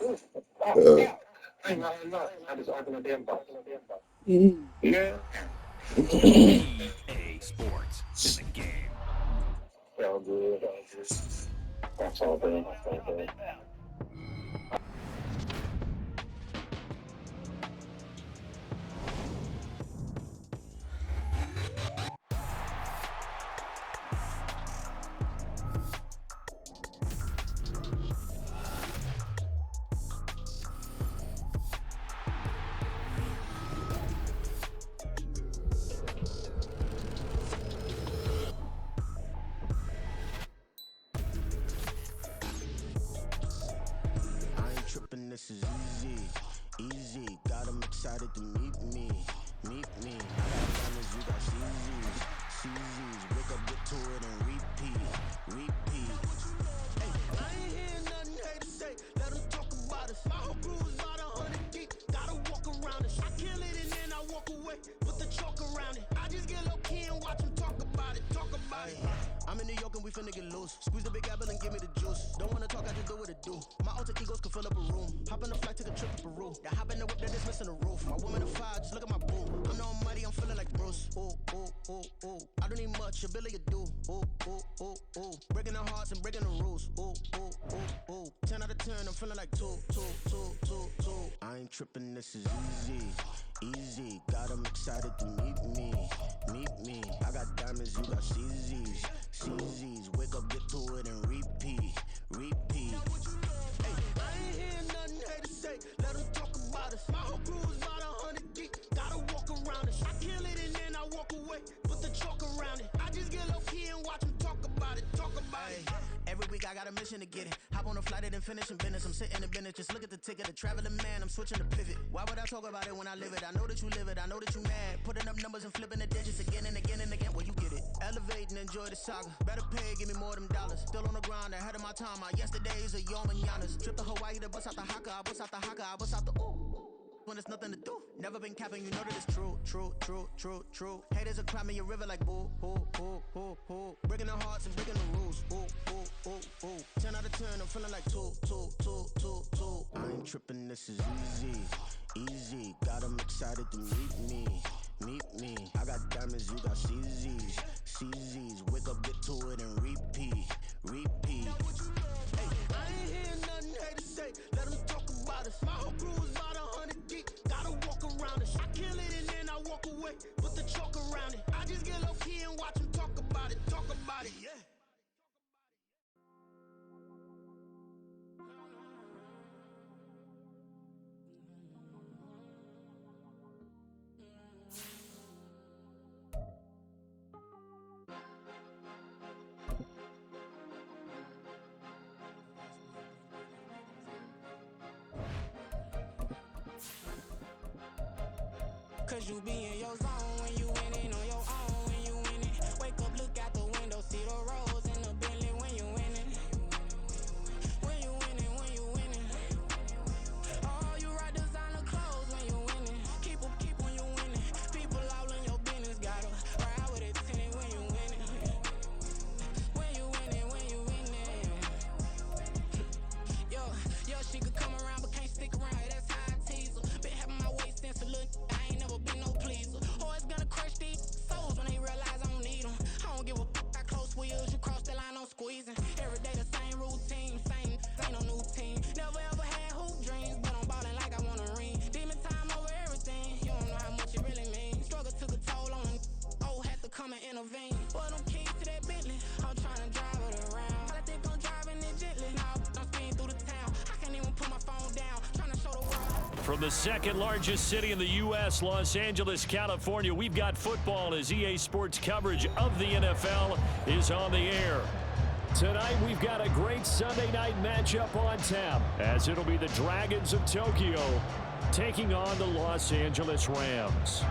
Uh, I just opened the damn box. mm, Yeah. EA Sports in the game. Felt good. That's all good. I ain't tripping, this is easy, easy. Got 'em excited to meet me, meet me. I got diamonds, you got CZs, CZs. Wake up, get to it and repeat, repeat. Hey, I ain't hearing nothing hate to say. Let 'em talk about us. My whole crew is about 100 deep. Gotta walk around us. I kill it and then I walk away. Put the chalk around it. I just get low key and watch 'em talk about it. Talk about it. I'm in New York and we finna get loose. Squeeze the big apple and give me the juice. Don't wanna talk, I just do what it do. My alter egos can fill up a room. Hop on a flight, take a trip to Peru. The hop in the whip that is missing the roof. My woman a fire, just look at my boo. I'm no money, I'm feeling like Bruce. Ooh, ooh, ooh, ooh. I don't need much, ability to do. Ooh, ooh, ooh, ooh. Breaking the hearts and breaking the rules. Ooh, ooh, ooh, ooh. 10 out of 10, I'm feeling like two, two, two, two, two. I ain't tripping, this is easy, easy. Got 'em excited to meet me, meet me. I got diamonds, you got CZs, CZs. Wake up, get to it and repeat, repeat. Hey, I ain't hearing nothing hate to say. Let 'em talk about us. My whole crew is about 100 deep. Gotta walk around us. I kill it and then I walk away. Put the chalk around it. I just get low key and watch 'em talk about it. Talk about it. Every week I got a mission to get it. Hop on a flight and then finish in business. I'm sitting in business. Just look at the ticket. A traveling man. I'm switching the pivot. Why would I talk about it when I live it? I know that you live it. I know that you mad. Putting up numbers and flipping the digits again and again and again. Well, you get it. Elevate and enjoy the saga. Better pay, give me more than dollars. Still on the grind, ahead of my time. My yesterdays are your mananas. Trip to Hawaii to bust out the haka. I bust out the haka. I bust out the ooh. When there's nothing to do. Never been capping, you know that it's true, true, true, true, true. Haters are climbing your river like boo, boo, boo, boo, boo. Breaking the hearts and breaking the rules. Ooh, ooh, ooh, ooh. 10 out of 10, I'm feeling like two, two, two, two, two. I ain't tripping, this is easy, easy. Got 'em excited to meet me, meet me. I got diamonds, you got CZs, CZs. Wake up, get to it and repeat, repeat. Hey, I ain't hearing nothing hate to say. Let 'em talk about us. My whole crew is about 100 deep. Gotta walk around us. I kill it and then I walk away. Put the chalk around it. I just get low key and watch 'em talk about it. Talk about it. Yeah. Cause you be in your zone when you winning on your own when you winning. Wake up, look out the window, see the rose in the Bentley when you winning. When you winning, when you winning. Oh, you right designer clothes when you winning. Keep when you winning. People all in your business, gotta ride with it tinted when you winning. When you winning, when you winning. Yo, she could come around but can't stick around. That's how I tease her. Been having my waist since a little. I ain't never been no pleaser. Always gonna crush these souls when they realize I don't need them. I don't give a how close wheels. You cross the line, I'm squeezing. Every day the same routine, same ain't no new team. Never ever had hoop dreams, but I'm ballin' like I want a ring. Demon time over everything. You don't know how much it really means. Struggle took a toll on them. Oh, had to come and intervene. Boy, them keys to that Bentley. I'm trying to drive it around. I think I'm driving it gently. Now I'm speeding through the town. I can't even put my phone down. Trying to show the world. From the second largest city in the U.S., Los Angeles, California, we've got football as EA Sports coverage of the NFL is on the air. Tonight, we've got a great Sunday night matchup on tap, as it'll be the Dragons of Tokyo taking on the Los Angeles Rams.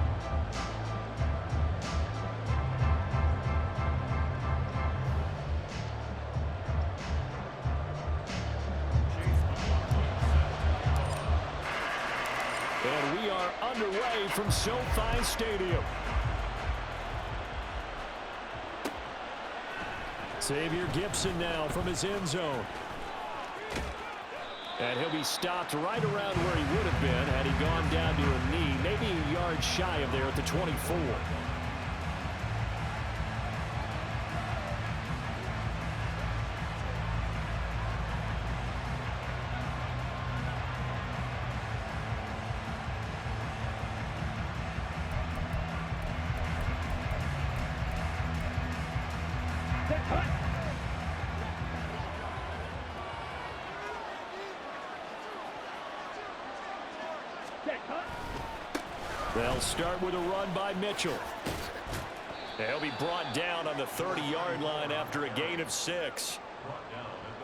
And we are underway from SoFi Stadium. Xavier Gipson now from his end zone. And he'll be stopped right around where he would have been had he gone down to a knee, maybe a yard shy of there at the 24. They'll start with a run by Mitchell. He'll be brought down on the 30-yard line after a gain of 6.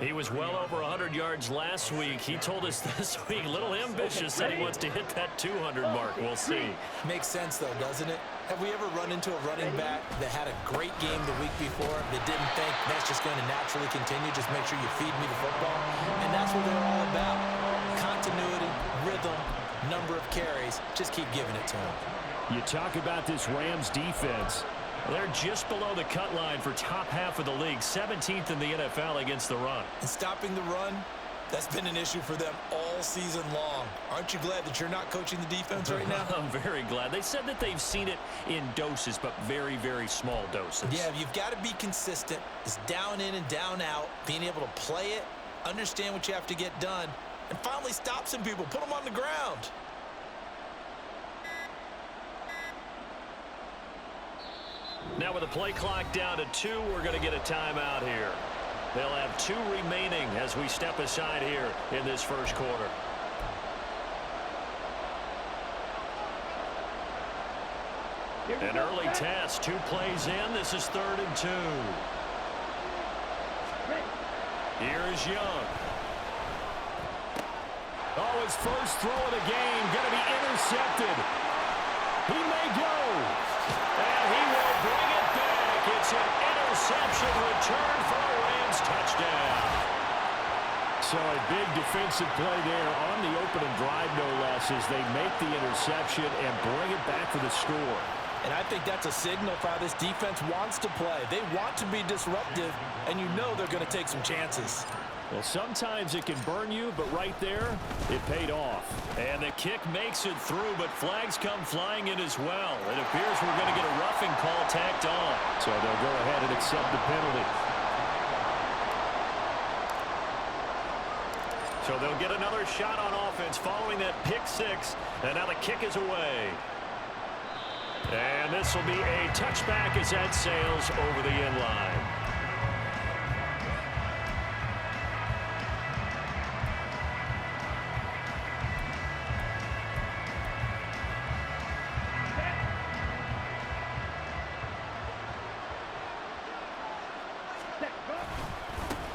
He was well over 100 yards last week. He told us this week, a little ambitious, said he wants to hit that 200 mark. We'll see. Makes sense, though, doesn't it? Have we ever run into a running back that had a great game the week before that didn't think that's just going to naturally continue? Just make sure you feed me the football. And that's what they're all about. Continuity, rhythm, number of carries. Just keep giving it to him. You talk about this Rams defense. They're just below the cut line for top half of the league, 17th in the NFL against the run. And stopping the run, that's been an issue for them all season long. Aren't you glad that you're not coaching the defense right now? I'm very glad. They said that they've seen it in doses, but very, very small doses. Yeah, you've got to be consistent. It's down in and down out, being able to play it, understand what you have to get done, and finally stop some people, put them on the ground. Now with the play clock down to 2, we're going to get a timeout here. They'll have 2 remaining as we step aside here in this first quarter. An early test, 2 plays in. This is 3rd and 2. Here's Young. Oh, his first throw of the game going to be intercepted. He may go. And he will bring it back. It's an interception return for a Rams touchdown. So a big defensive play there on the opening drive, no less, as they make the interception and bring it back for the score. And I think that's a signal for how this defense wants to play. They want to be disruptive, and you know they're going to take some chances. Well, sometimes it can burn you, but right there, it paid off. And the kick makes it through, but flags come flying in as well. It appears we're going to get a roughing call tacked on. So they'll go ahead and accept the penalty. So they'll get another shot on offense following that pick 6. And now the kick is away. And this will be a touchback as that sails over the end line.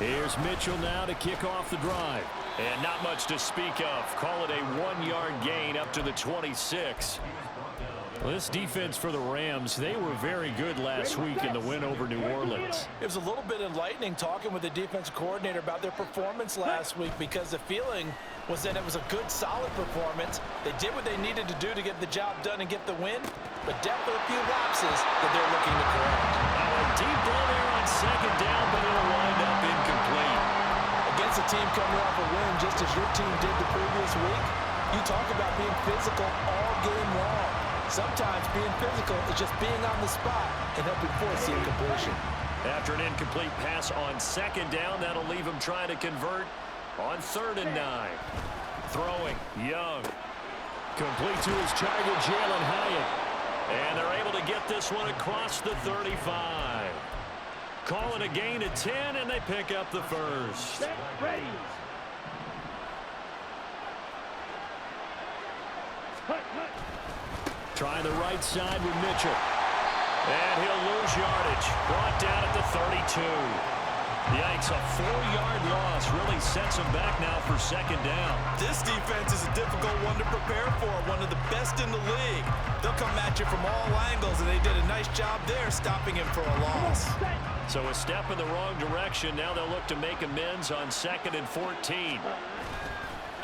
Here's Mitchell now to kick off the drive. And not much to speak of. Call it a 1-yard gain up to the 26. Well, this defense for the Rams, they were very good last week in the win over New Orleans. It was a little bit enlightening talking with the defensive coordinator about their performance last week, because the feeling was that it was a good, solid performance. They did what they needed to do to get the job done and get the win, but definitely a few lapses that they're looking to correct. Now a deep ball there on 2nd down, but it'll wind up incomplete. Against a team coming off a win just as your team did the previous week, you talk about being physical all game long. Sometimes being physical is just being on the spot and helping force the incompletion. After an incomplete pass on 2nd down, that'll leave him trying to convert on 3rd and 9. Throwing, Young. Complete to his target, Jalen Hyatt. And they're able to get this one across the 35. Calling a gain of 10, and they pick up the first. Ready. Trying the right side with Mitchell. And he'll lose yardage. Brought down at the 32. Yikes, a 4-yard loss really sets him back now for 2nd down. This defense is a difficult one to prepare for, one of the best in the league. They'll come at you from all angles, and they did a nice job there stopping him for a loss. So a step in the wrong direction. Now they'll look to make amends on 2nd and 14.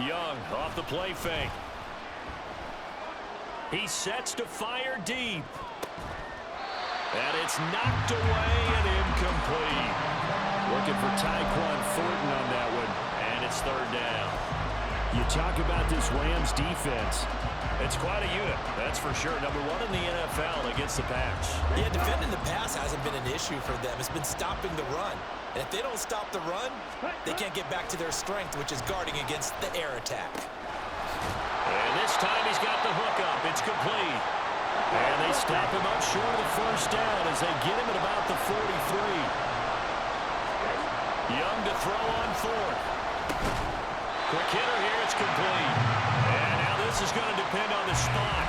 Young off the play fake. He sets to fire deep. And it's knocked away and incomplete. Looking for Tyquan Thornton on that one. And it's 3rd down. You talk about this Rams defense. It's quite a unit, that's for sure. Number one in the NFL against the pass. Yeah, defending the pass hasn't been an issue for them. It's been stopping the run. And if they don't stop the run, they can't get back to their strength, which is guarding against the air attack. And this time he's got the hook up. It's complete. And they stop him up short of the first down as they get him at about the 43. Young to throw on fourth. Quick hitter here, it's complete. And now this is going to depend on the spot.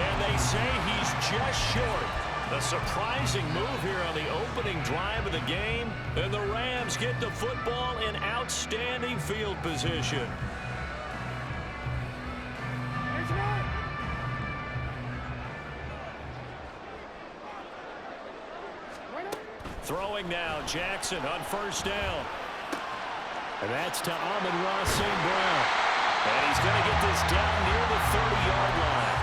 And they say he's just short. A surprising move here on the opening drive of the game. And the Rams get the football in outstanding field position. Throwing now, Jackson on first down. And that's to Amon-Ra St. Brown. And he's going to get this down near the 30-yard line.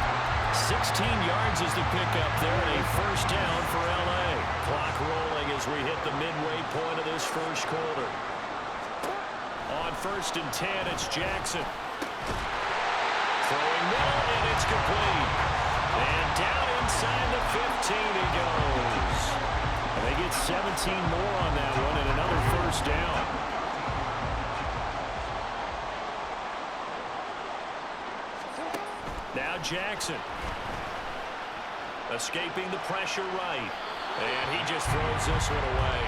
16 yards is the pickup there, and a first down for L.A. Clock rolling as we hit the midway point of this first quarter. On 1st and 10, it's Jackson. Throwing middle, and it's complete. And down inside the 15 he goes. And they get 17 more on that one and another first down. Now Jackson. Escaping the pressure right. And he just throws this one away.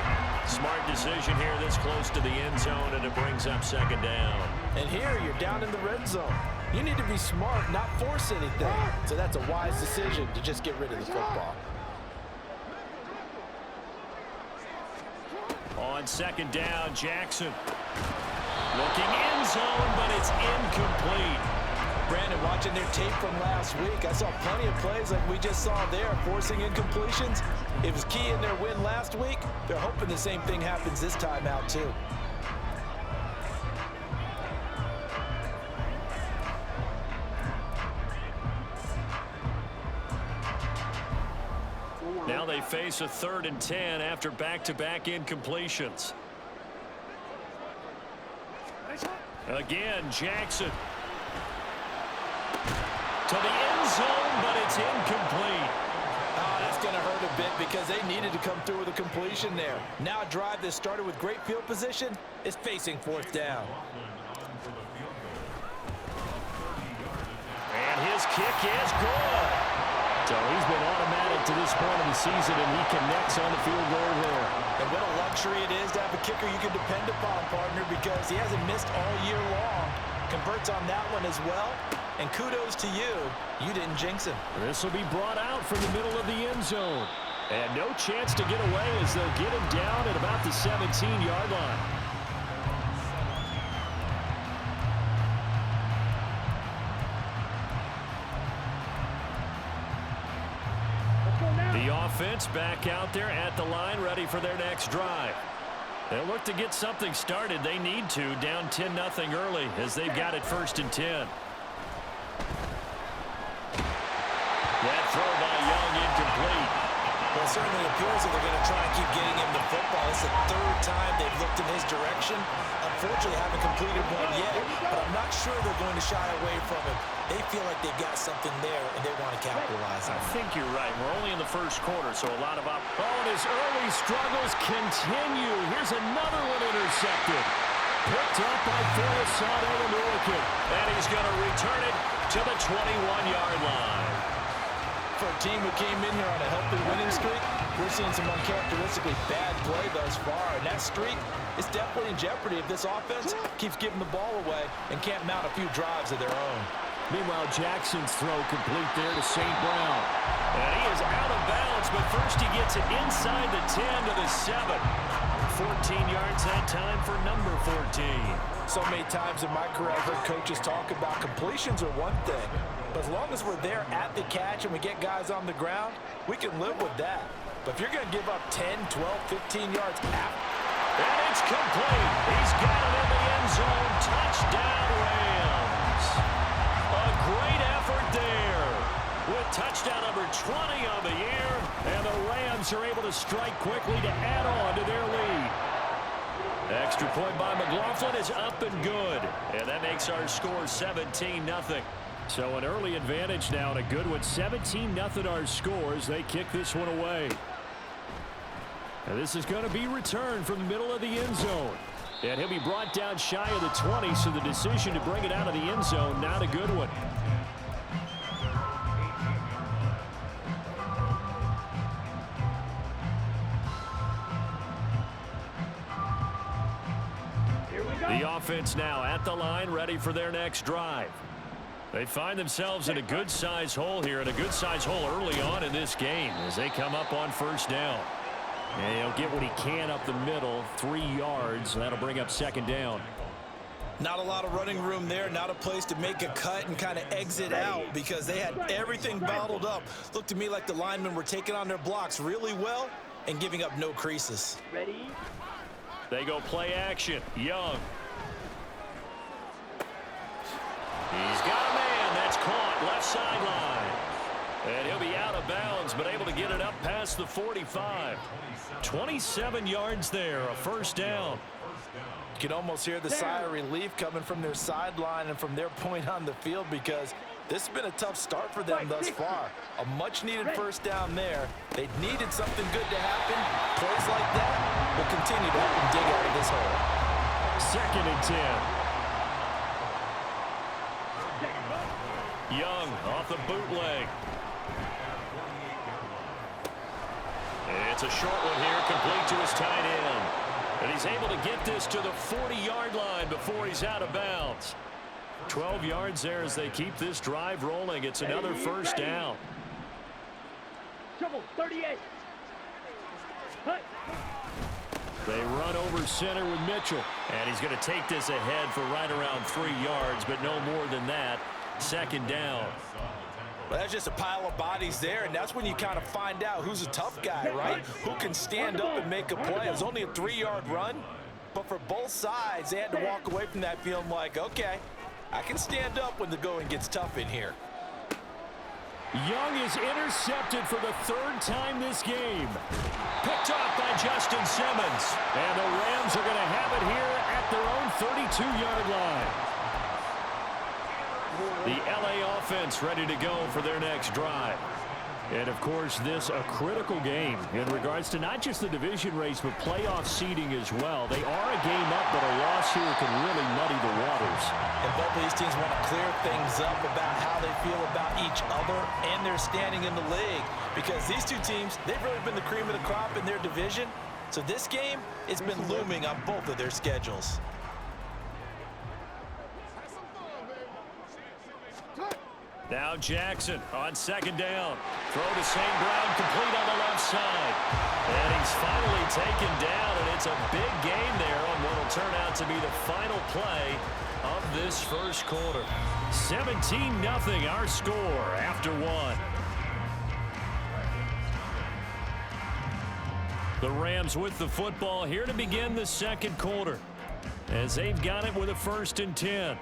Smart decision here this close to the end zone, and it brings up second down. And here you're down in the red zone. You need to be smart, not force anything. So that's a wise decision to just get rid of the football. On second down, Jackson. Looking end zone, but it's incomplete. Brandon, watching their tape from last week, I saw plenty of plays like we just saw there, forcing incompletions. It was key in their win last week. They're hoping the same thing happens this time out, too. Now they face a 3rd and 10 after back-to-back incompletions. Again, Jackson. To the end zone, but it's incomplete. Oh, that's going to hurt a bit because they needed to come through with a completion there. Now a drive that started with great field position is facing 4th down. And his kick is good. So he's been automatic to this point of the season, and he connects on the field goal there. And what a luxury it is to have a kicker you can depend upon, partner, because he hasn't missed all year long. Converts on that one as well. And kudos to you. You didn't jinx him. This will be brought out from the middle of the end zone. And no chance to get away as they'll get him down at about the 17-yard line. The offense back out there at the line, ready for their next drive. They'll look to get something started. They need to, down 10-0 early as they've got it 1st and 10. That throw by Young incomplete. Well, it certainly appears that they're going to try and keep getting him the football. It's the 3rd time they've looked in his direction. Unfortunately, haven't completed one yet, but I'm not sure they're going to shy away from it. They feel like they've got something there, and they want to capitalize on it. I think you're right. We're only in the first quarter, so a lot of and his early struggles continue. Here's another one intercepted. Picked up by Philosado and Milliken. And he's going to return it to the 21-yard line. For a team who came in here on a healthy winning streak, we're seeing some uncharacteristically bad play thus far. And that streak is definitely in jeopardy if this offense keeps giving the ball away and can't mount a few drives of their own. Meanwhile, Jackson's throw complete there to St. Brown. And he is out of bounds, but first he gets it inside the 10 to the 7. 14 yards that time for number 14. So many times in my career I've heard coaches talk about completions are one thing. But as long as we're there at the catch and we get guys on the ground, we can live with that. But if you're going to give up 10, 12, 15 yards after. And it's complete. He's got it in the end zone. Touchdown, Rams. A great effort there. With touchdown number 20 on the year. And the Rams are able to strike quickly to add on to their lead. Extra point by McLaughlin is up and good. And that makes our score 17-0. So an early advantage now and a good one. 17-0 our scores. They kick this one away. And this is going to be returned from the middle of the end zone. And he'll be brought down shy of the 20, so the decision to bring it out of the end zone, not a good one. The offense now at the line, ready for their next drive. They find themselves in a good-sized hole here, and a good-sized hole early on in this game as they come up on first down. And he'll get what he can up the middle, 3 yards. That'll bring up second down. Not a lot of running room there, not a place to make a cut and kind of exit out because they had everything bottled up. Looked to me like the linemen were taking on their blocks really well and giving up no creases. Ready? They go play action. Young. He's got a man. That's caught. Left sideline. And he'll be out of bounds, but able to get it up past the 45. 27 yards there, a first down. You can almost hear the sigh of relief coming from their sideline and from their point on the field because this has been a tough start for them thus far. A much-needed first down there. They needed something good to happen. Plays like that will continue to help them dig out of this hole. Second and 10. Young off the bootleg. It's a short one here, complete to his tight end. And he's able to get this to the 40-yard line before he's out of bounds. 12 yards there as they keep this drive rolling. It's another first down. Trouble, 38. They run over center with Mitchell. And he's going to take this ahead for right around 3 yards, but no more than that. Second down. Well, that's just a pile of bodies there, and that's when you kind of find out who's a tough guy, right? Who can stand up and make a play. It was only a 3-yard run, but for both sides, they had to walk away from that feeling like, okay, I can stand up when the going gets tough in here. Young is intercepted for the 3rd time this game. Picked off by Justin Simmons. And the Rams are going to have it here at their own 32-yard line. The LA offense ready to go for their next drive. And, of course, this a critical game in regards to not just the division race, but playoff seeding as well. They are a game up, but a loss here can really muddy the waters. And both of these teams want to clear things up about how they feel about each other and their standing in the league. Because these two teams, they've really been the cream of the crop in their division. So this game, it's been looming on both of their schedules. Now Jackson on second down. Throw to St. Brown, complete on the left side. And he's finally taken down, and it's a big gain there on what will turn out to be the final play of this first quarter. 17-0 our score after 1. The Rams with the football here to begin the second quarter as they've got it with a 1st and 10.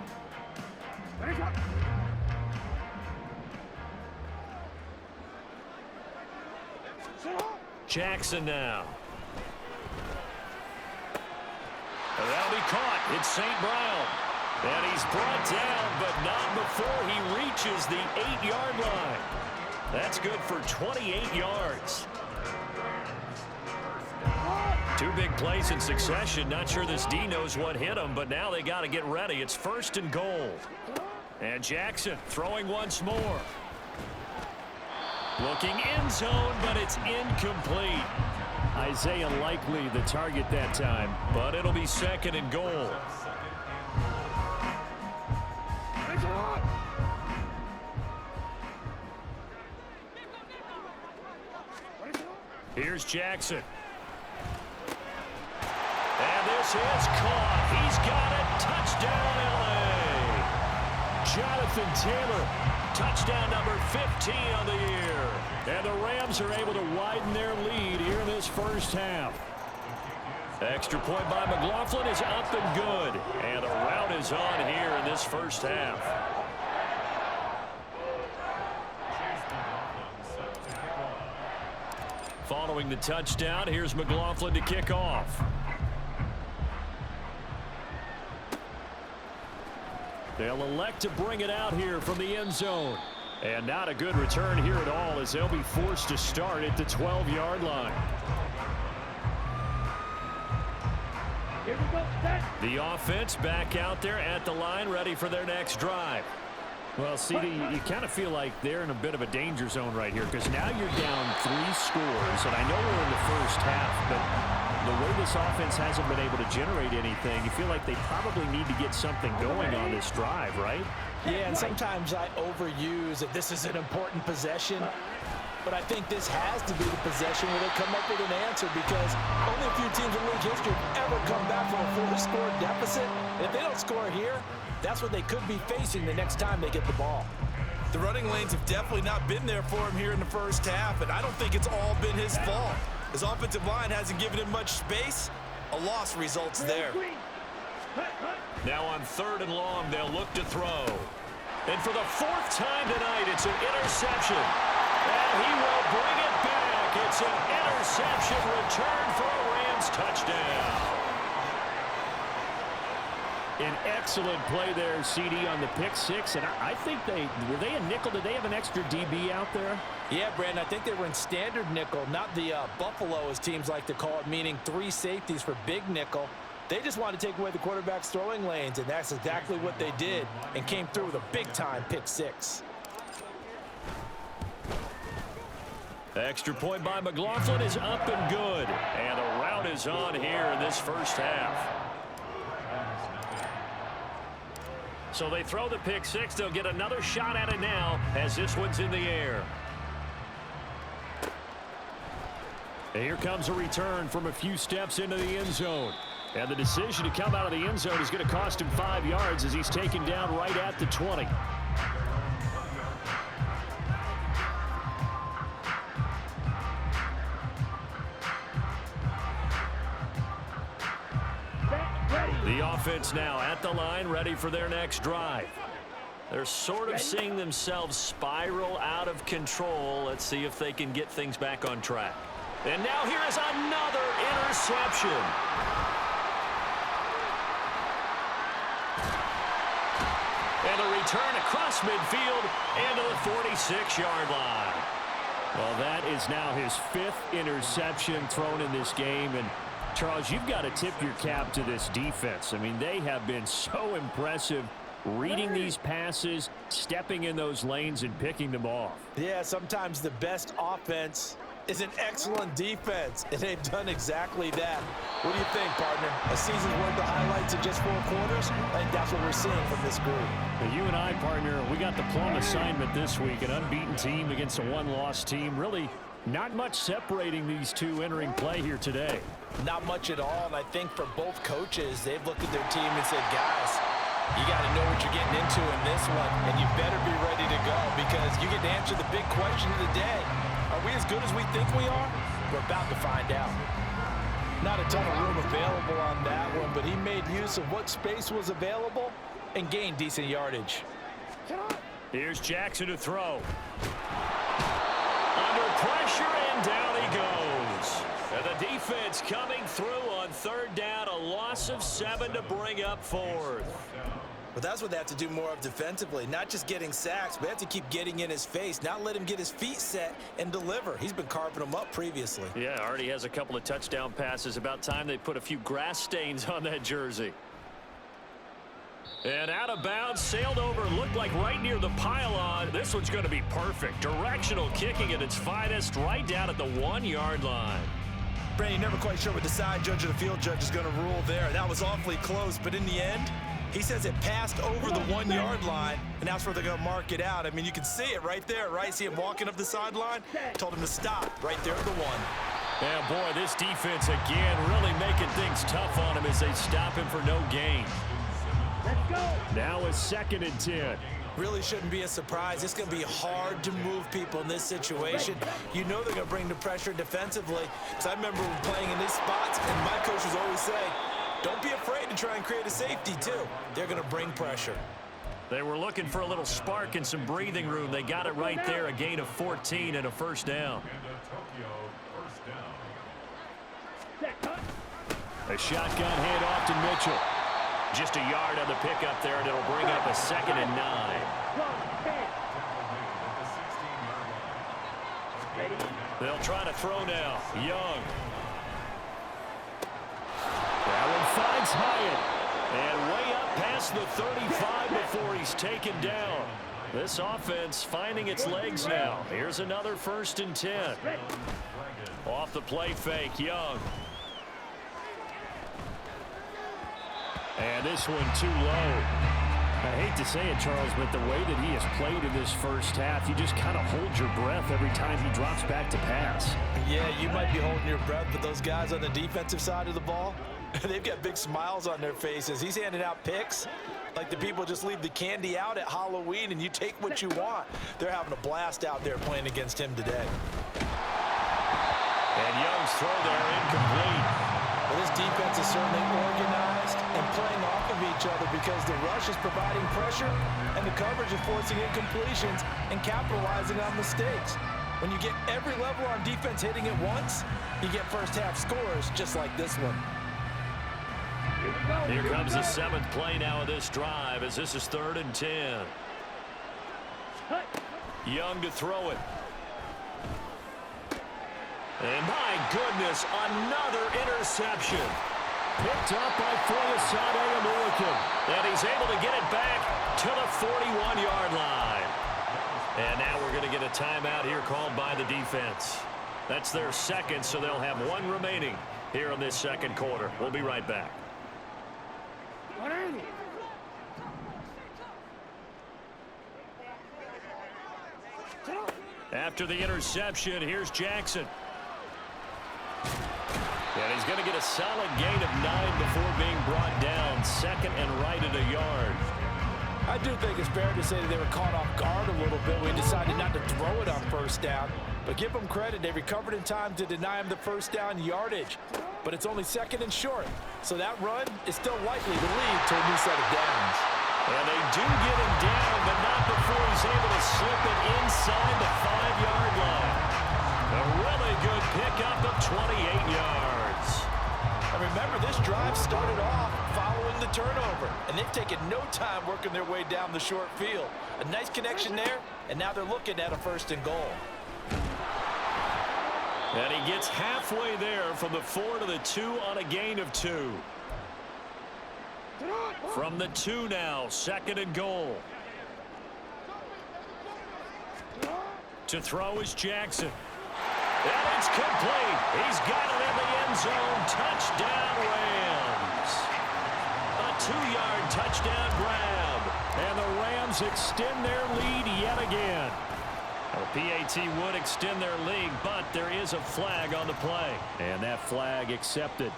Jackson now. And that'll be caught. It's St. Brown. And he's brought down, but not before he reaches the 8-yard line. That's good for 28 yards. 2 big plays in succession. Not sure this D knows what hit him, but now they got to get ready. It's 1st and goal. And Jackson throwing once more. Looking end zone, but it's incomplete. Isaiah Likely the target that time, but it'll be 2nd and goal. Here's Jackson. And this is caught. He's got it. Touchdown, LA. Jonathan Taylor. Touchdown number 15 on the year. And the Rams are able to widen their lead here in this first half. Extra point by McLaughlin is up and good. And the rout is on here in this first half. Following the touchdown, here's McLaughlin to kick off. They'll elect to bring it out here from the end zone. And not a good return here at all, as they'll be forced to start at the 12-yard line. Here we go, set. The offense back out there at the line, ready for their next drive. Well, CD, you kind of feel like they're in a bit of a danger zone right here, because now you're down 3 scores, and I know we're in the first half, but the way this offense hasn't been able to generate anything, you feel like they probably need to get something going on this drive, right? Yeah, and sometimes I overuse that this is an important possession, but I think this has to be the possession where they come up with an answer, because only a few teams in league history have ever come back from a 4-score deficit. And if they don't score here, that's what they could be facing the next time they get the ball. The running lanes have definitely not been there for him here in the first half, and I don't think it's all been his fault. His offensive line hasn't given him much space. A loss results there. Now on 3rd and long, they'll look to throw. And for the 4th time tonight, it's an interception. And he will bring it back. It's an interception return for a Rams touchdown. An excellent play there, CD, on the pick 6. And I think were they a nickel? Did they have an extra DB out there? Yeah, Brandon, I think they were in standard nickel, not the Buffalo, as teams like to call it, meaning 3 safeties for big nickel. They just wanted to take away the quarterback's throwing lanes, and that's exactly what they did, and came through with a big-time pick 6. The extra point by McLaughlin is up and good. And a rout is on here in this first half. So they throw the pick 6. They'll get another shot at it now as this one's in the air. And here comes a return from a few steps into the end zone. And the decision to come out of the end zone is going to cost him 5 yards as he's taken down right at the 20. The offense now at the line, ready for their next drive. They're sort of seeing themselves spiral out of control. Let's see if they can get things back on track. And now here is another interception. And a return across midfield into the 46-yard line. Well, that is now his 5th interception thrown in this game. And Charles, you've got to tip your cap to this defense. I mean, they have been so impressive reading these passes, stepping in those lanes, and picking them off. Yeah, sometimes the best offense is an excellent defense, and they've done exactly that. What do you think, partner? A season's worth of highlights in just 4 quarters? I think that's what we're seeing from this group. Well, you and I, partner, we got the plum assignment this week, an unbeaten team against a one-loss team. Really not much separating these two entering play here today. Not much at all, and I think for both coaches, they've looked at their team and said, guys, you got to know what you're getting into in this one, and you better be ready to go, because you get to answer the big question of the day. Are we as good as we think we are? We're about to find out. Not a ton of room available on that one, but he made use of what space was available and gained decent yardage. Here's Jackson to throw. Under pressure, and down he goes. And the defense coming through on 3rd down, a loss of 7 to bring up 4th. But that's what they have to do more of defensively, not just getting sacks, but they have to keep getting in his face, not let him get his feet set and deliver. He's been carving them up previously. Yeah, already has a couple of touchdown passes. About time they put a few grass stains on that jersey. And out of bounds, sailed over, looked like right near the pylon. This one's going to be perfect. Directional kicking at its finest, right down at the 1-yard line. Brandon, you're never quite sure what the side judge or the field judge is going to rule there. That was awfully close, but in the end, he says it passed over the 1-yard line, and that's where they're going to mark it out. I mean, you can see it right there, right? See him walking up the sideline? Told him to stop right there at the 1. Yeah, boy, this defense again really making things tough on him as they stop him for no gain. Let's go. Now a 2nd and 10. Really shouldn't be a surprise. It's going to be hard to move people in this situation. You know they're going to bring the pressure defensively. Because I remember playing in these spots, and my coaches always say, don't be afraid to try and create a safety, too. They're going to bring pressure. They were looking for a little spark and some breathing room. They got it right there, a gain of 14 and a 1st down. A shotgun handoff to Mitchell. Just a yard on the pickup there, and it'll bring up a 2nd and 9. They'll try to throw now. Young. That one finds Hyatt. And way up past the 35 before he's taken down. This offense finding its legs now. Here's another 1st and 10. Off the play fake, Young. And this one too low. I hate to say it, Charles, but the way that he has played in this first half, you just kind of hold your breath every time he drops back to pass. Yeah, you might be holding your breath, but those guys on the defensive side of the ball, they've got big smiles on their faces. He's handing out picks like the people just leave the candy out at Halloween and you take what you want. They're having a blast out there playing against him today. And Young's throw there incomplete. Well, this defense is certainly organized and playing off of each other because the rush is providing pressure and the coverage is forcing incompletions and capitalizing on mistakes. When you get every level on defense hitting at once, you get first half scores just like this one. Here comes the 7th play now of this drive as this is 3rd and 10. Young to throw it. And my goodness, another interception. Picked up by Foyesade American. And he's able to get it back to the 41-yard line. And now we're going to get a timeout here called by the defense. That's their 2nd, so they'll have 1 remaining here in this 2nd quarter. We'll be right back. After the interception, here's Jackson. And he's going to get a solid gain of 9 before being brought down. 2nd and right at a yard. I do think it's fair to say that they were caught off guard a little bit when he decided not to throw it on 1st down. But give them credit, they recovered in time to deny him the 1st down yardage. But it's only 2nd and short, so that run is still likely to lead to a new set of downs. And they do get him down, but not before he's able to slip it inside the 5-yard line. A really good pickup of 28 yards. And remember, this drive started off following the turnover, and they've taken no time working their way down the short field. A nice connection there, and now they're looking at a 1st and goal. And he gets halfway there from the 4 to the 2 on a gain of 2. From the 2 now, 2nd and goal. To throw is Jackson. And it's complete. He's got it in the end zone. Touchdown, Rams. A 2-yard touchdown grab. And the Rams extend their lead yet again. Well, PAT would extend their lead, but there is a flag on the play. And that flag accepted.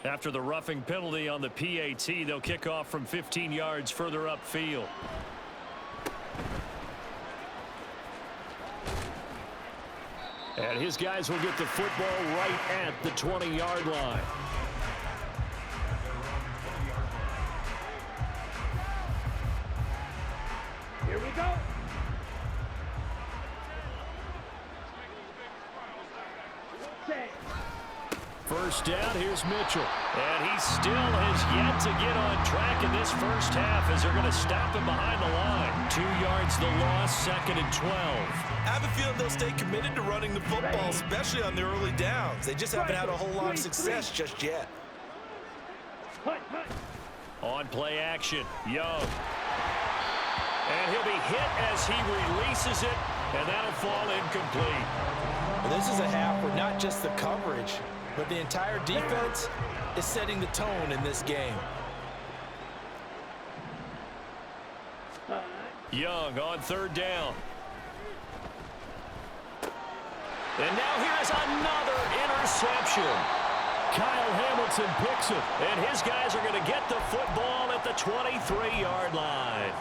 After the roughing penalty on the PAT, they'll kick off from 15 yards further upfield. And his guys will get the football right at the 20-yard line. Here we go. First down, here's Mitchell. And he still has yet to get on track in this first half as they're going to stop him behind the line. 2 yards the loss, 2nd and 12. I have a feeling they'll stay committed to running the football, especially on the early downs. They just haven't had a whole lot of success just yet. On play action, Young. And he'll be hit as he releases it, and that'll fall incomplete. Well, this is a half where not just the coverage, but the entire defense is setting the tone in this game. Young on 3rd down. And now here is another interception. Kyle Hamilton picks it, and his guys are going to get the football at the 23-yard line.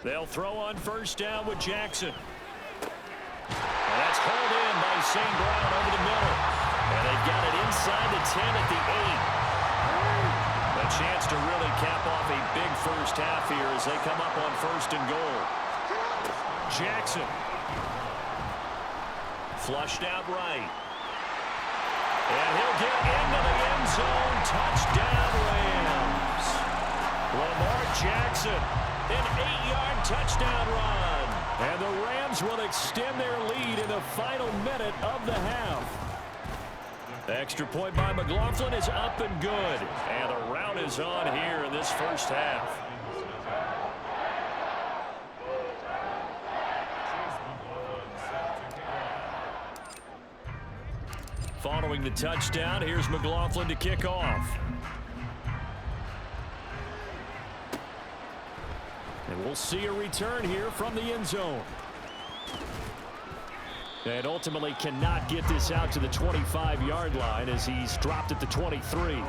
They'll throw on first down with Jackson. And that's hauled in by St. Brown over the middle. And they've got it inside the 10 at the 8. A chance to really cap off a big first half here as they come up on first and goal. Jackson. Flushed out right. And he'll get into the end zone. Touchdown, Rams. Lamar Jackson, an 8-yard touchdown run. And the Rams will extend their lead in the final minute of the half. The extra point by McLaughlin is up and good. And the rout is on here in this first half. Following the touchdown, here's McLaughlin to kick off. And we'll see a return here from the end zone. And ultimately cannot get this out to the 25-yard line as he's dropped at the 23.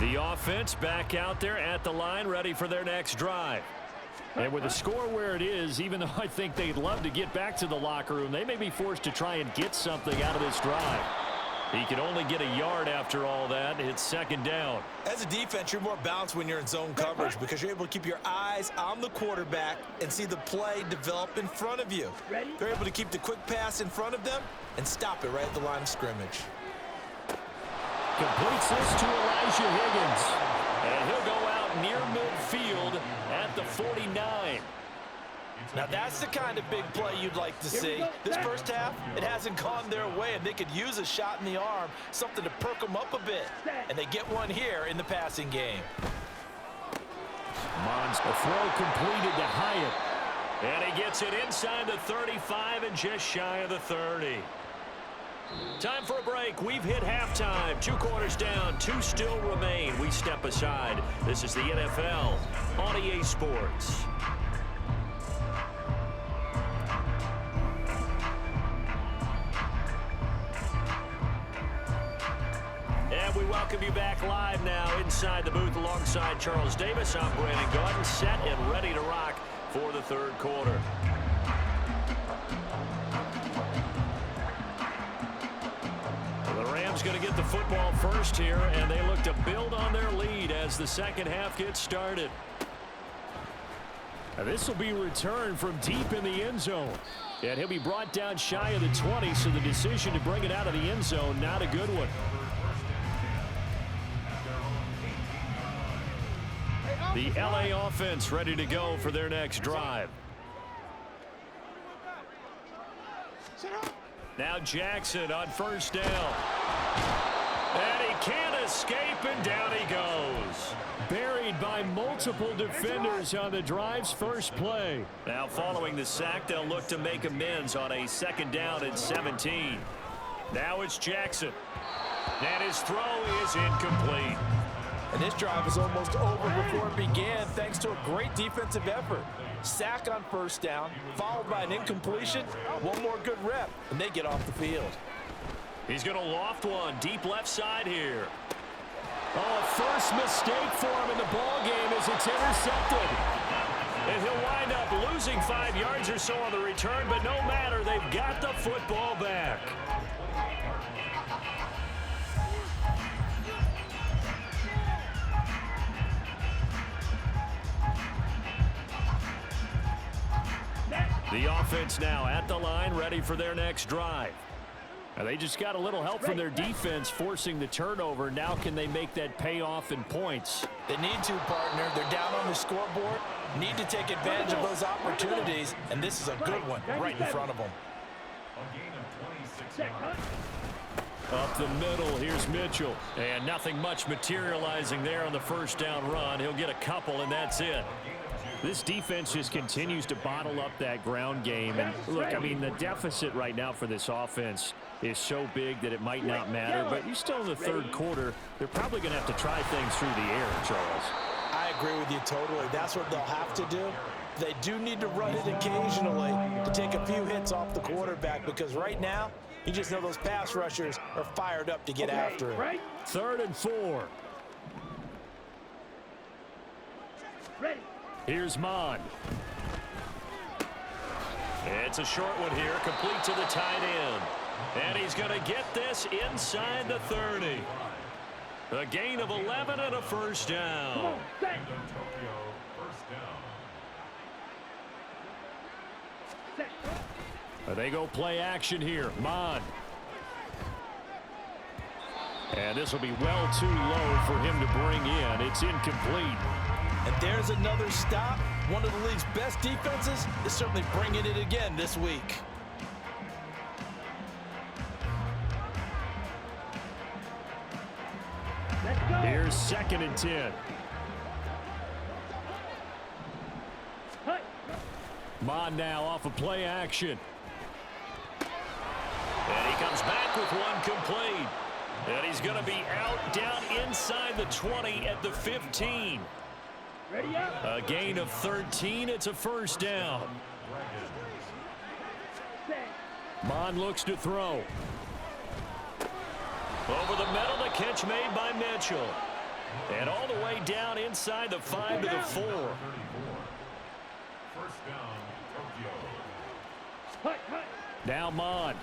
The offense back out there at the line, ready for their next drive. And with the score where it is, even though I think they'd love to get back to the locker room, they may be forced to try and get something out of this drive. He can only get a yard after all that. It's second down. As a defense, you're more balanced when you're in zone coverage because you're able to keep your eyes on the quarterback and see the play develop in front of you. They're able to keep the quick pass in front of them and stop it right at the line of scrimmage. Completes this to Elijah Higgins. And he'll go out near midfield at the 49. Now that's the kind of big play you'd like to see. This first half, it hasn't gone their way, and they could use a shot in the arm, something to perk them up a bit. And they get one here in the passing game. Mons, a throw completed to Hyatt. And he gets it inside the 35 and just shy of the 30. Time for a break. We've hit halftime. 2 quarters down, 2 still remain. We step aside. This is the NFL on EA Sports. And we welcome you back live now inside the booth alongside Charles Davis. I'm Brandon Gaudin, set and ready to rock for the third quarter. The Rams going to get the football first here, and they look to build on their lead as the second half gets started. Now this will be returned from deep in the end zone. And he'll be brought down shy of the 20, so the decision to bring it out of the end zone, not a good one. The LA offense ready to go for their next drive. Now Jackson on first down. And he can't escape, and down he goes. Buried by multiple defenders on the drive's first play. Now following the sack, they'll look to make amends on a second down and 17. Now it's Jackson. And his throw is incomplete. And this drive is almost over before it began thanks to a great defensive effort. Sack on first down, followed by an incompletion. One more good rep, and they get off the field. He's going to loft one deep left side here. Oh, first mistake for him in the ball game as it's intercepted. And he'll wind up losing 5 yards or so on the return, but no matter, they've got the football back. The offense now at the line, ready for their next drive. Now they just got a little help from their defense forcing the turnover. Now can they make that pay off in points? They need to, partner. They're down on the scoreboard. Need to take advantage of those opportunities, and this is a good one right in front of them. Up the middle, here's Mitchell. And nothing much materializing there on the first down run. He'll get a couple, and that's it. This defense just continues to bottle up that ground game. And look, I mean, the deficit right now for this offense is so big that it might not matter. But you're still in the third quarter. They're probably going to have to try things through the air, Charles. I agree with you totally. That's what they'll have to do. They do need to run it occasionally to take a few hits off the quarterback, because right now, you just know those pass rushers are fired up to get after it. Right. 3rd and 4. Ready. Here's Mond. It's a short one here, complete to the tight end. And he's going to get this inside the 30. A gain of 11 and a first down. Come on, set. Set. They go play action here. Mond. And this will be well too low for him to bring in. It's incomplete. And there's another stop. One of the league's best defenses is certainly bringing it again this week. Let's go. Here's 2nd and 10. Hey. Mond now off of play action. And he comes back with one complete. And he's going to be out down inside the 20 at the 15. Ready up. A gain of 13. It's a first down. Set. Mond looks to throw. Over the middle, the catch made by Mitchell. And all the way down inside the 5 to the 4. Hey, hey. Now Mond.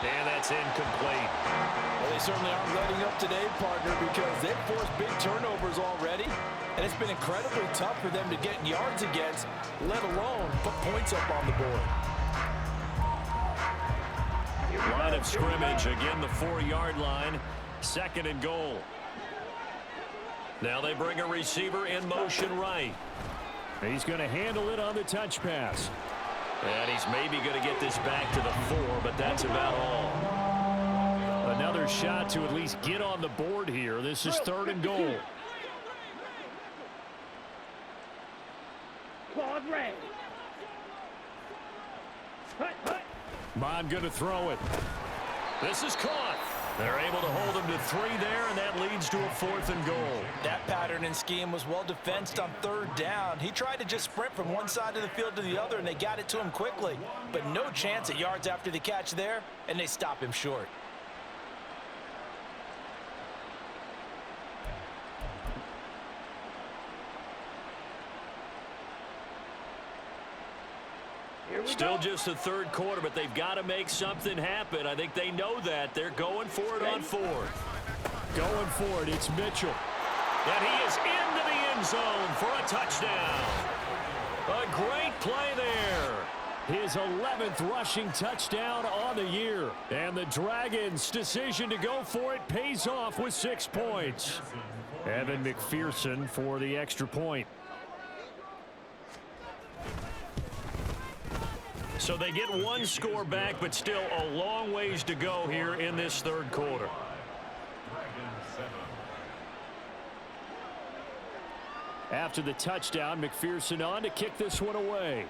And that's incomplete. Well, they certainly aren't letting up today, partner, because they've forced big turnovers already, and it's been incredibly tough for them to get yards against, let alone put points up on the board. Line of scrimmage, again the 4-yard line, 2nd and goal. Now they bring a receiver in motion right. He's going to handle it on the touch pass. And he's maybe going to get this back to the 4, but that's about all. Another shot to at least get on the board here. This is 3rd and goal. Claude Ray. Hey, hey. Mond going to throw it. This is caught. They're able to hold him to 3 there, and that leads to a 4th and goal. That pattern and scheme was well defensed on 3rd down. He tried to just sprint from one side of the field to the other, and they got it to him quickly. But no chance at yards after the catch there, and they stop him short. Still just the 3rd quarter, but they've got to make something happen. I think they know that. They're going for it on 4th. Going for it, it's Mitchell. And he is into the end zone for a touchdown. A great play there. His 11th rushing touchdown on the year. And the Dragons' decision to go for it pays off with 6 points. Evan McPherson for the extra point. So they get 1 score back, but still a long ways to go here in this 3rd quarter. After the touchdown, McPherson on to kick this one away.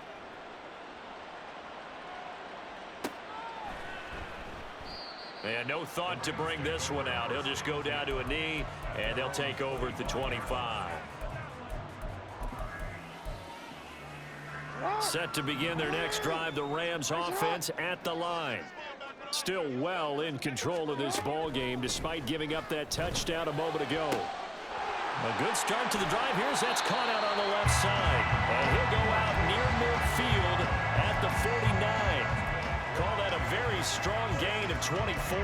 And no thought to bring this one out. He'll just go down to a knee, and they'll take over at the 25. Set to begin their next drive, the Rams offense at the line. Still well in control of this ball game despite giving up that touchdown a moment ago. A good start to the drive. Here's that's caught out on the left side. And he'll go out near midfield at the 49. Call that a very strong gain of 24.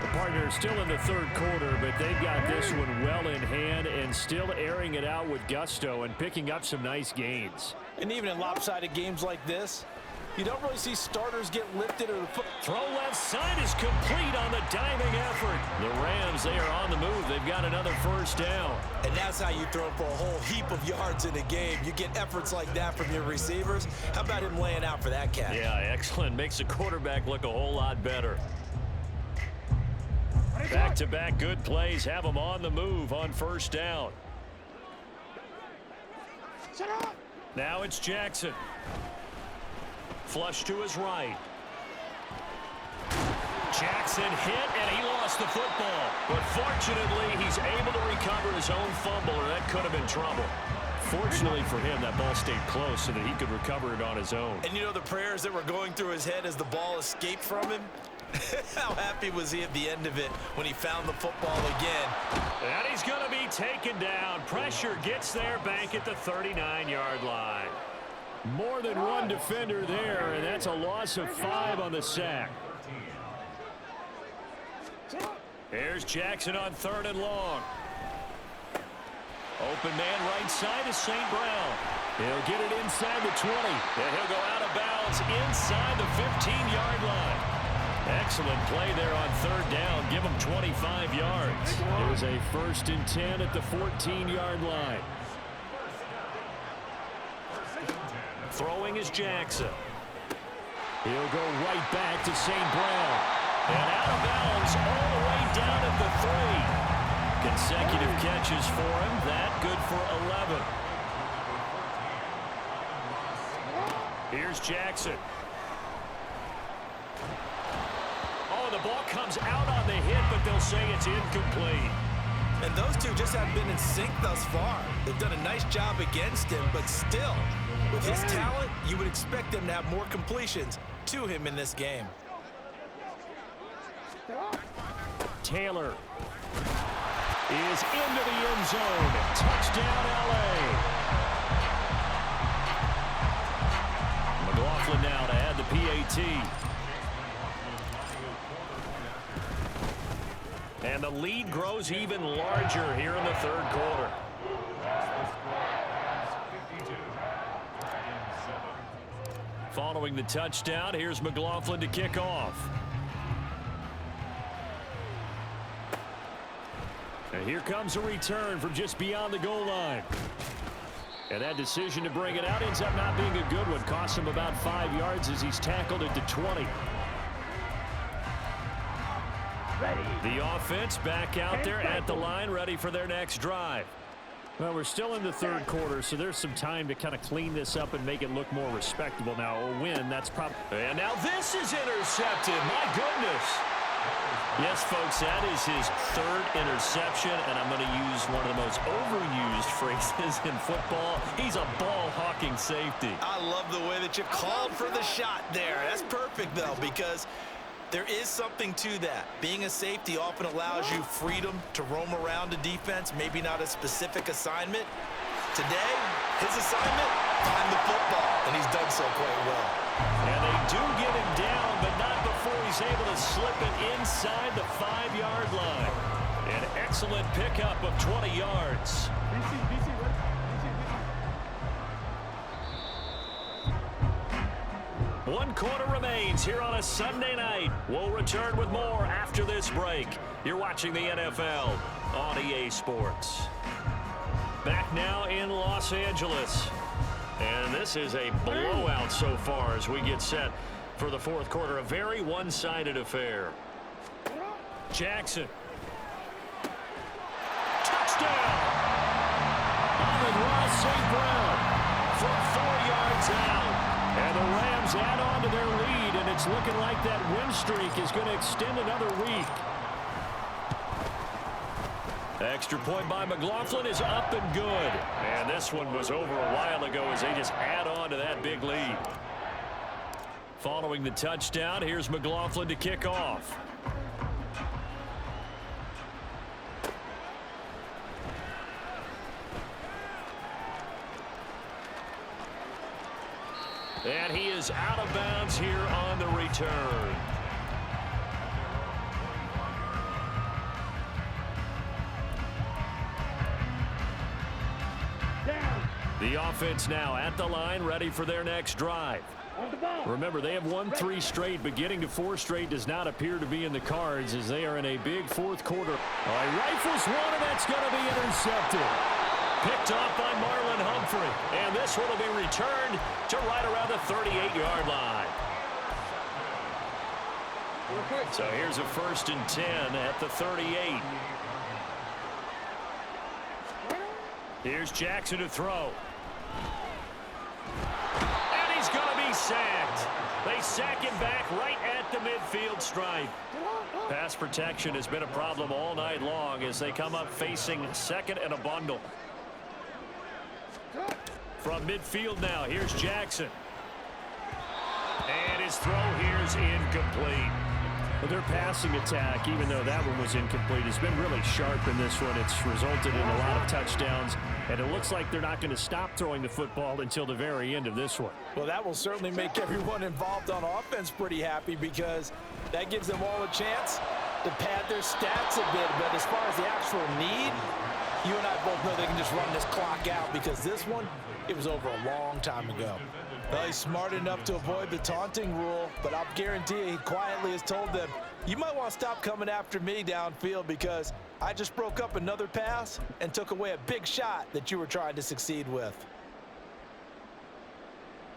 The partner still in the 3rd quarter, but they've got this one well in hand and still airing it out with gusto and picking up some nice gains. And even in lopsided games like this, you don't really see starters get lifted or the foot. Throw left side is complete on the diving effort. The Rams, they are on the move. They've got another first down. And that's how you throw for a whole heap of yards in a game. You get efforts like that from your receivers. How about him laying out for that catch? Yeah, excellent. Makes the quarterback look a whole lot better. Back-to-back good plays have them on the move on first down. Now it's Jackson. Flush to his right. Jackson hit, and he lost lost the football, but fortunately, he's able to recover his own fumble, or that could have been trouble. Fortunately for him, that ball stayed close so that he could recover it on his own. And you know the prayers that were going through his head as the ball escaped from him? How happy was he at the end of it when he found the football again? And he's going to be taken down. Pressure gets there back at the 39-yard line. More than one defender there, and that's a loss of 5 on the sack. Here's Jackson on 3rd and long. Open man right side is St. Brown. He'll get it inside the 20. And he'll go out of bounds inside the 15-yard line. Excellent play there on 3rd down. Give him 25 yards. There's a 1st and 10 at the 14-yard line. Throwing is Jackson. He'll go right back to St. Brown. And out of bounds all the way down at the 3. Consecutive catches for him. That good for 11. Here's Jackson. Oh, the ball comes out on the hit, but they'll say it's incomplete. And those two just haven't been in sync thus far. They've done a nice job against him, but still, with his talent, you would expect them to have more completions to him in this game. Taylor is into the end zone. Touchdown, L.A. McLaughlin now to add the PAT. And the lead grows even larger here in the 3rd quarter. Following the touchdown, here's McLaughlin to kick off. And here comes a return from just beyond the goal line. And that decision to bring it out ends up not being a good one. Costs him about 5 yards as he's tackled at the 20. The offense back out there at the line, ready for their next drive. Well, we're still in the 3rd quarter, so there's some time to kind of clean this up and make it look more respectable. Now, a win, that's probably... And now this is intercepted. My goodness. Yes, folks, that is his 3rd interception, and I'm going to use one of the most overused phrases in football. He's a ball-hawking safety. I love the way that you called for the shot there. That's perfect, though, because there is something to that. Being a safety often allows you freedom to roam around a defense, maybe not a specific assignment. Today, his assignment, find the football, and he's done so quite well. And they do get him down, but not before he's able to slip it inside the 5-yard line. An excellent pickup of 20 yards. One quarter remains here on a Sunday night. We'll return with more after this break. You're watching the NFL on EA Sports. Back now in Los Angeles. And this is a blowout so far as we get set for the 4th quarter. A very one-sided affair. Jackson. Touchdown! Amon-Ra St. Brown from 4 yards out. And the Rams add on to their lead, and it's looking like that win streak is going to extend another week. Extra point by McLaughlin is up and good. And this one was over a while ago as they just add on to that big lead. Following the touchdown, here's McLaughlin to kick off. And he is out of bounds here on the return. The offense now at the line, ready for their next drive. Remember, they have won 3 straight, but getting to 4 straight does not appear to be in the cards as they are in a big 4th quarter. Rifles one, and that's going to be intercepted. Picked off by Marlon Humphrey. And this one will be returned to right around the 38-yard line. So here's a 1st and 10 at the 38. Here's Jackson to throw. And he's going to be sacked. They sack him back right at the midfield stripe. Pass protection has been a problem all night long as they come up facing second and a bundle. From midfield now, here's Jackson. And his throw here is incomplete. Well, their passing attack, even though that one was incomplete, has been really sharp in this one. It's resulted in a lot of touchdowns, and it looks like they're not going to stop throwing the football until the very end of this one. Well, that will certainly make everyone involved on offense pretty happy because that gives them all a chance to pad their stats a bit. But as far as the actual need, you and I both know they can just run this clock out because this one, it was over a long time ago. Well, he's smart enough to avoid the taunting rule, but I'll guarantee you he quietly has told them, you might want to stop coming after me downfield because I just broke up another pass and took away a big shot that you were trying to succeed with.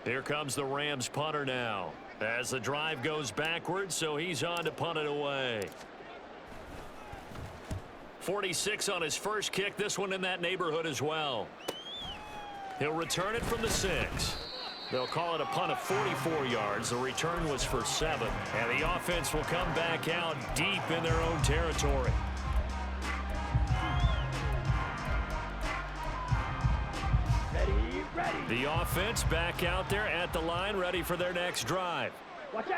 Here comes the Rams punter now as the drive goes backwards, so he's on to punt it away. 46 on his first kick, this one in that neighborhood as well. He'll return it from the 6. They'll call it a punt of 44 yards. The return was for 7. And the offense will come back out deep in their own territory. The offense back out there at the line, ready for their next drive.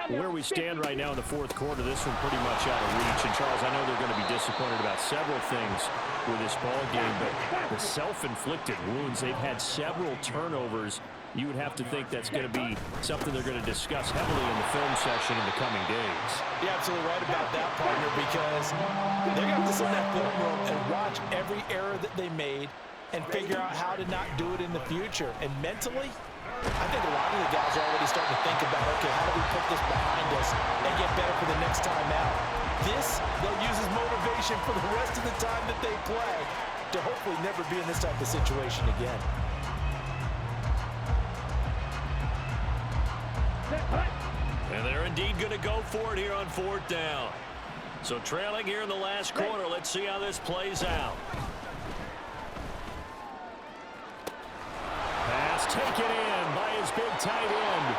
Where we stand right now in the fourth quarter, this one pretty much out of reach. And, Charles, I know they're going to be disappointed about several things with this ball game, but the self-inflicted wounds, they've had several turnovers. You would have to think that's going to be something they're going to discuss heavily in the film session in the coming days. You're absolutely right about that, partner, because they're going to have to sit in that film room and watch every error that they made and figure out how to not do it in the future. And mentally, I think a lot of the guys are already starting to think about, okay, how do we put this behind us and get better for the next time out? This, they'll use as motivation for the rest of the time that they play to hopefully never be in this type of situation again. And they're indeed going to go for it here on 4th down. So trailing here in the last quarter, let's see how this plays out. Pass taken in by his big tight end.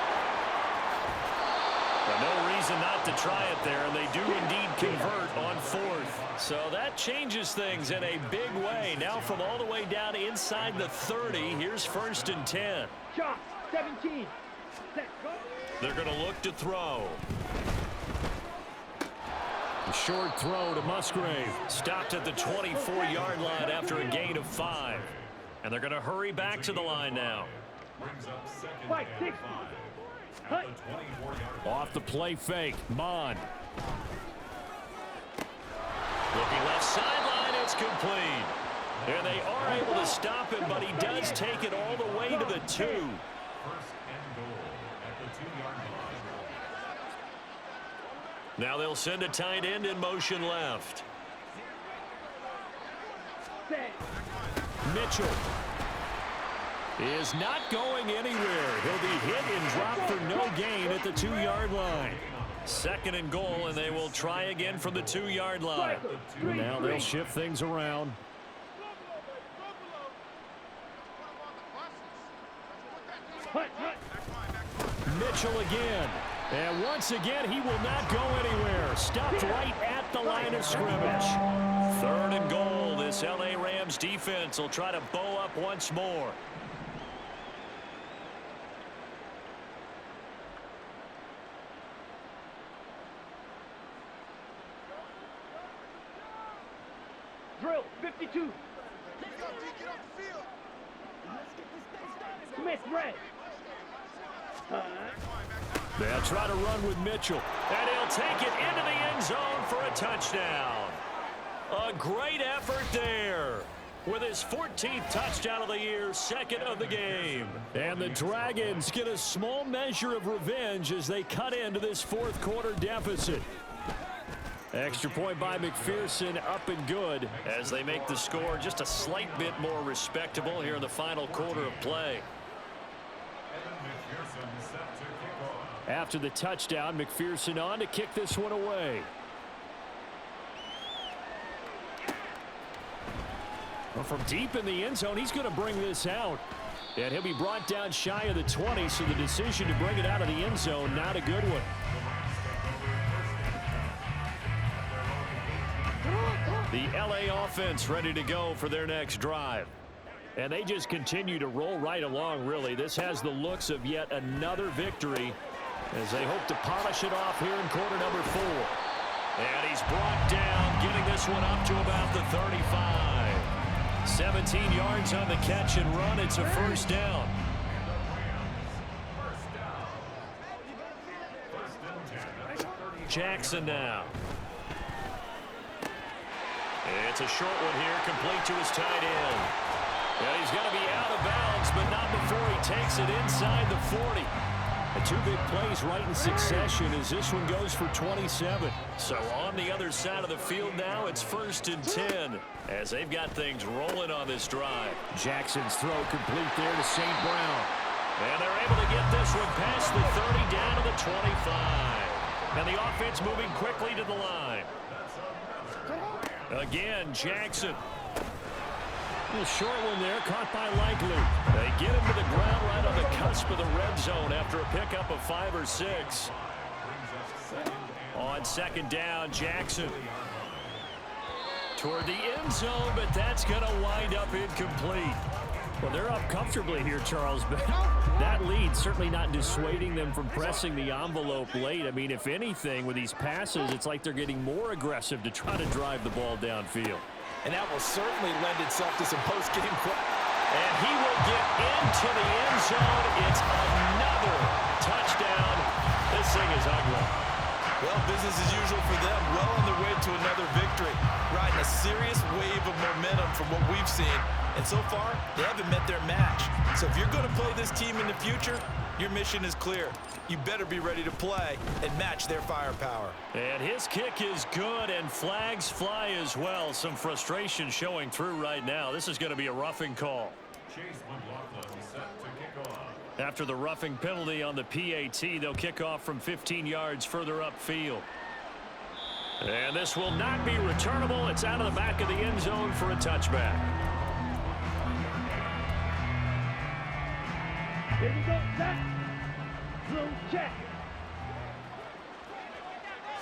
But no reason not to try it there, and they do indeed convert on 4th. So that changes things in a big way. Now from all the way down inside the 30, here's 1st and 10. Shot, 17. Set, go. They're going to look to throw. A short throw to Musgrave. Stopped at the 24-yard line after a gain of 5. And they're going to hurry back to the line now. Fight, 6. Hut. Off the play fake. Mon. Looking left sideline. It's complete. And they are able to stop him, but he does take it all the way to the 2. Now they'll send a tight end in motion left. Mitchell is not going anywhere. He'll be hit and dropped for no gain at the 2-yard line. 2nd and goal, and they will try again from the 2-yard line. Now they'll shift things around. Mitchell again. And once again, he will not go anywhere. Stopped right at the line of scrimmage. 3rd and goal. This L.A. Rams defense will try to bow up once more. Drill, 52. Smith, red. They'll try to run with Mitchell. And he'll take it into the end zone for a touchdown. A great effort there. With his 14th touchdown of the year, 2nd of the game. And the Dragons get a small measure of revenge as they cut into this 4th quarter deficit. Extra point by McPherson, up and good as they make the score just a slight bit more respectable here in the final quarter of play. After the touchdown, McPherson on to kick this one away. Well, from deep in the end zone, he's going to bring this out. And he'll be brought down shy of the 20, so the decision to bring it out of the end zone, not a good one. The LA offense ready to go for their next drive. And they just continue to roll right along, really. This has the looks of yet another victory as they hope to polish it off here in quarter number 4. And he's brought down, getting this one up to about the 35. 17 yards on the catch and run. It's a first down. Jackson now. It's a short one here, complete to his tight end. And he's going to be out of bounds, but not before he takes it inside the 40. And 2 big plays right in succession as this one goes for 27. So on the other side of the field now, it's 1st and 10 as they've got things rolling on this drive. Jackson's throw complete there to St. Brown. And they're able to get this one past the 30 down to the 25. And the offense moving quickly to the line. Again, Jackson. A short one there, caught by Likely. They get him to the ground right on the cusp of the red zone after a pickup of 5 or 6. On 2nd down, Jackson. Toward the end zone, but that's going to wind up incomplete. Well, they're up comfortably here, Charles, but that lead certainly not dissuading them from pressing the envelope late. I mean, if anything, with these passes, it's like they're getting more aggressive to try to drive the ball downfield. And that will certainly lend itself to some post-game play. And he will get into the end zone. It's another touchdown. This thing is ugly. Well, business as usual for them. Well on their way to another victory. Riding a serious wave of momentum from what we've seen. And so far, they haven't met their match. So if you're going to play this team in the future, your mission is clear. You better be ready to play and match their firepower. And his kick is good, and flags fly as well. Some frustration showing through right now. This is going to be a roughing call. After the roughing penalty on the PAT, they'll kick off from 15 yards further upfield. And this will not be returnable. It's out of the back of the end zone for a touchback. Here we go, set. Blue check.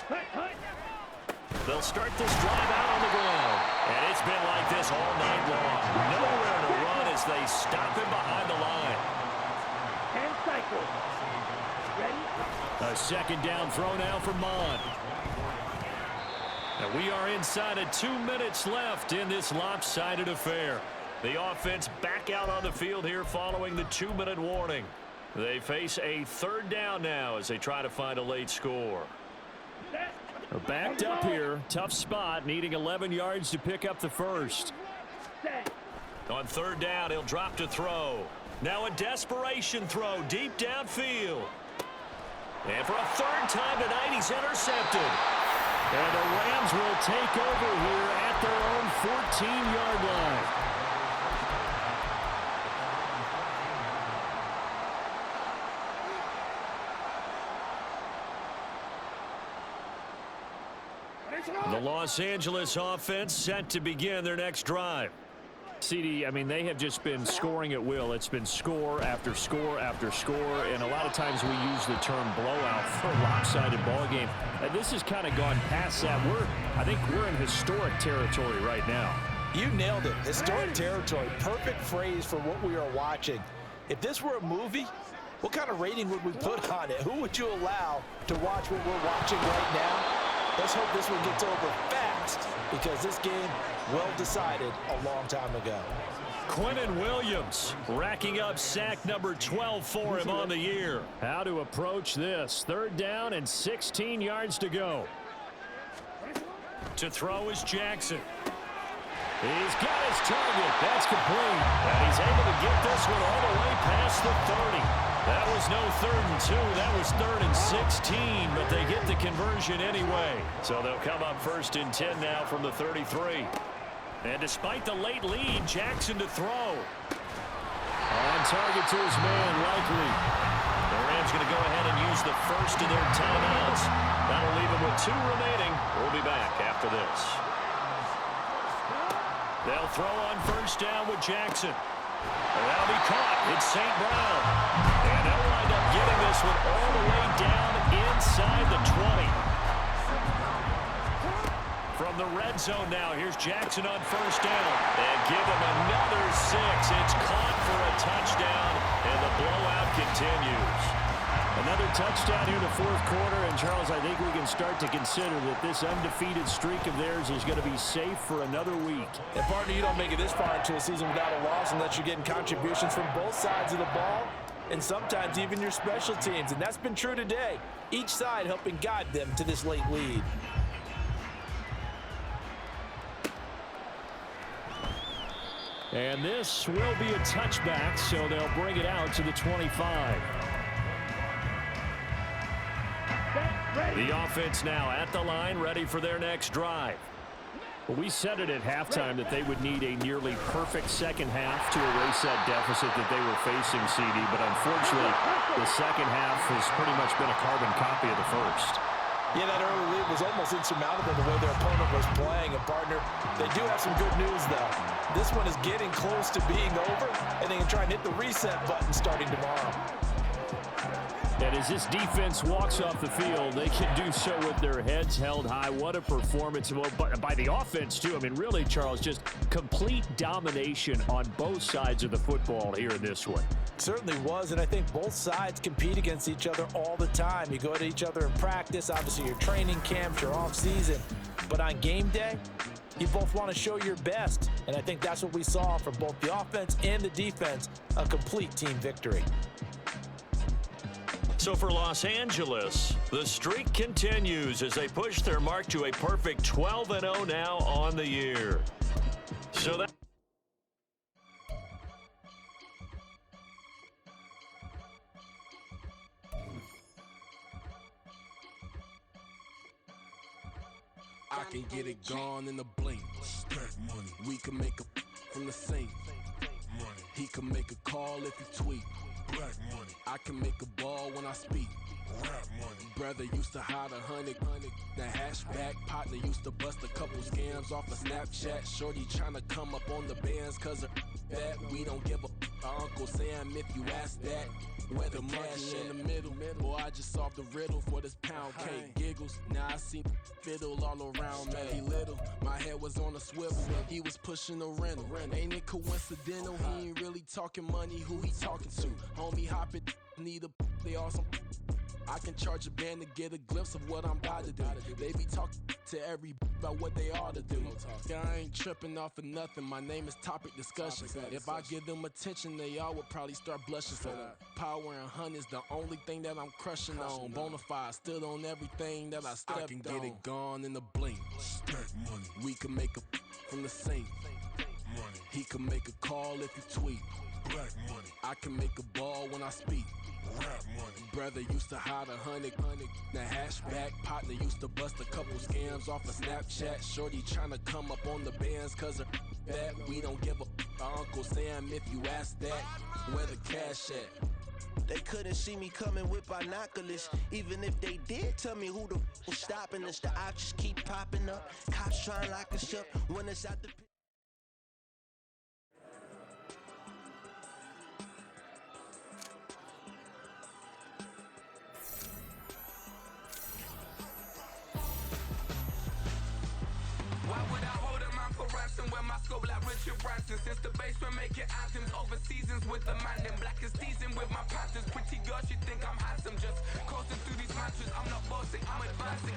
Hut. They'll start this drive out on the ground. And it's been like this all night long. Nowhere to run as they stop him behind the line. And cycle. Ready? A 2nd down throw now for Mond. And we are inside of 2 minutes left in this lopsided affair. The offense back out on the field here following the 2-minute warning. They face a 3rd down now as they try to find a late score. Backed up here, tough spot, needing 11 yards to pick up the first. On 3rd down, he'll drop to throw. Now a desperation throw deep downfield. And for a 3rd time tonight, he's intercepted. And the Rams will take over here at their own 14-yard line. The Los Angeles offense set to begin their next drive. CD, I mean, they have just been scoring at will. It's been score after score after score, and a lot of times we use the term blowout for a lopsided ball game. And this has kind of gone past that. I think we're in historic territory right now. You nailed it. Historic territory. Perfect phrase for what we are watching. If this were a movie, what kind of rating would we put on it? Who would you allow to watch what we're watching right now? Let's hope this one gets over fast because this game well decided a long time ago. Quinnen Williams racking up sack number 12 for him on the year. How to approach this. 3rd down and 16 yards to go. To throw is Jackson. He's got his target. That's complete. And he's able to get this one all the way past the 30. That was no 3rd and 2. That was 3rd and 16, but they get the conversion anyway. So they'll come up 1st and 10 now from the 33. And despite the late lead, Jackson to throw. On target to his man, Likely. The Rams going to go ahead and use the first of their timeouts. That'll leave them with 2 remaining. We'll be back after this. They'll throw on 1st down with Jackson. And that'll be caught. It's St. Brown. And they'll wind up getting this one all the way down inside the 20. From from the red zone now. Here's Jackson on first down. And give him another 6. It's caught for a touchdown, and the blowout continues. Another touchdown here in the fourth quarter. And, Charles, I think we can start to consider that this undefeated streak of theirs is going to be safe for another week. And, partner, you don't make it this far into a season without a loss unless you're getting contributions from both sides of the ball and sometimes even your special teams. And that's been true today. Each side helping guide them to this late lead. And this will be a touchback, so they'll bring it out to the 25. The offense now at the line, ready for their next drive. Well, we said it at halftime that they would need a nearly perfect second half to erase that deficit that they were facing, CD. But unfortunately, the second half has pretty much been a carbon copy of the first. Yeah, that early lead was almost insurmountable the way their opponent was playing. And, partner, they do have some good news, though. This one is getting close to being over, and they can try and hit the reset button starting tomorrow. And as this defense walks off the field, they can do so with their heads held high. What a performance by the offense, too. I mean, really, Charles, just complete domination on both sides of the football here in this one. Certainly was, and I think both sides compete against each other all the time. You go to each other in practice, obviously your training camps, your off-season. But on game day, you both want to show your best. And I think that's what we saw from both the offense and the defense, a complete team victory. So for Los Angeles, the streak continues as they push their mark to a perfect 12-0 now on the year. So that I can get it gone in a blink. Stack money. We can make a from the sink. Money. He can make a call if he tweet. Black money. I can make a ball when I speak. Rap money. Brother used to hide 100. The hashback partner used to bust a couple scams off of Snapchat. Shorty tryna come up on the bands cause of that. We don't give a Uncle Sam if you ask that. Where the money in the middle. Boy, I just solved the riddle for this pound cake. Giggles, now I see fiddle all around me. He little, my head was on a swivel. He was pushing a rental. Ain't it coincidental? He ain't really talking money. Who he talking to? Homie, hop it, need a they awesome. I can charge a band to get a glimpse of what I'm about to do. They be talking to every about what they ought to do. I ain't tripping off of nothing. My name is Topic Discussion. If I give them attention, they all would probably start blushing. So power and hunt is the only thing that I'm crushing on. Bonafide, stood on everything that I stepped on. I can get it gone in a blink. Stack money. We can make a from the sink. Money. He can make a call if he tweet. Black money. I can make a ball when I speak. Rap money. Brother used to hide 100. The hashback partner used to bust a couple scams off of Snapchat. Shorty tryna come up on the bands cause of that. We don't give a Uncle Sam if you ask that. Where the cash at? They couldn't see me coming with binoculars. Even if they did, tell me who the was stopping us. The options keep popping up. Cops trying to lock us up when it's out the Why would I hold a man for ransom when my scope like Richard Branson? Since the basement making anthems over seasons with the man in black is seasoned with my panthers. Pretty girl, she think I'm handsome. Just coasting through these matches. I'm not bossing, I'm advancing.